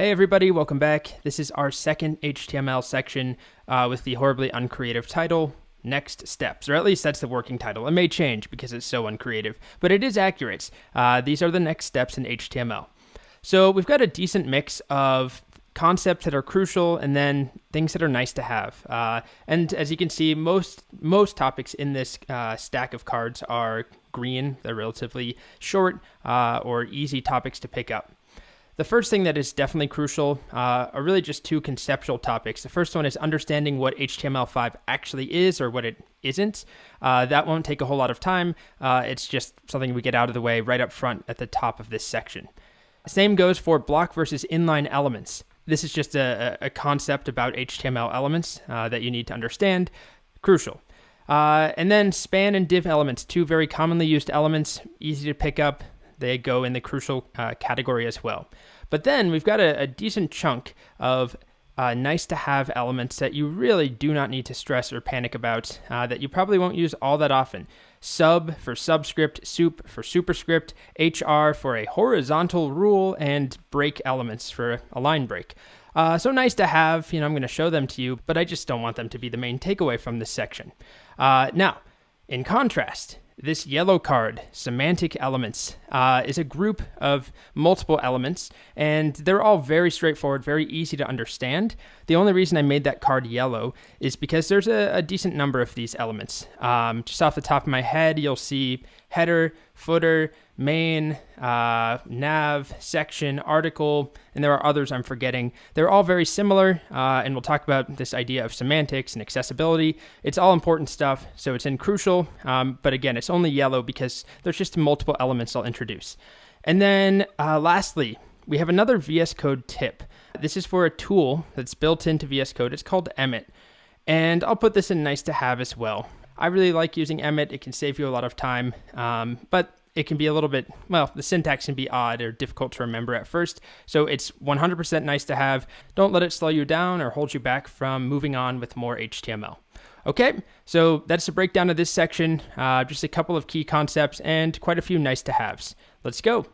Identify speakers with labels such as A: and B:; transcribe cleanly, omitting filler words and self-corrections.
A: Hey everybody, welcome back. This is our second HTML section with the horribly uncreative title, Next Steps, or at least that's the working title. It may change because it's so uncreative, but it is accurate. These are the next steps in HTML. So we've got a decent mix of concepts that are crucial and then things that are nice to have. And as you can see, most topics in this stack of cards are green. They're relatively short or easy topics to pick up. The first thing that is definitely crucial are really just two conceptual topics. The first one is understanding what HTML5 actually is or what it isn't. That won't take a whole lot of time. It's just something we get out of the way right up front at the top of this section. Same goes for block versus inline elements. This is just a concept about HTML elements that you need to understand. Crucial. And then span and div elements, two very commonly used elements, easy to pick up. They go in the crucial category as well. But then we've got a decent chunk of nice to have elements that you really do not need to stress or panic about that you probably won't use all that often. Sub for subscript, sup for superscript, HR for a horizontal rule, and break elements for a line break. So nice to have, I'm going to show them to you, but I just don't want them to be the main takeaway from this section. Now, in contrast, this yellow card, semantic elements, is a group of multiple elements, and they're all very straightforward, very easy to understand. The only reason I made that card yellow is because there's a decent number of these elements. Just off the top of my head, you'll see header, footer, main, nav, section, article, and there are others I'm forgetting. They're all very similar, and we'll talk about this idea of semantics and accessibility. It's all important stuff, so it's in crucial, but again, it's only yellow because there's just multiple elements I'll introduce. And then lastly, we have another VS Code tip. This is for a tool that's built into VS Code. It's called Emmet, and I'll put this in nice to have as well. I really like using Emmet. It can save you a lot of time, but it can be a little bit, the syntax can be odd or difficult to remember at first. So it's 100% nice to have. Don't let it slow you down or hold you back from moving on with more HTML. Okay, so that's a breakdown of this section. Just a couple of key concepts and quite a few nice to haves. Let's go.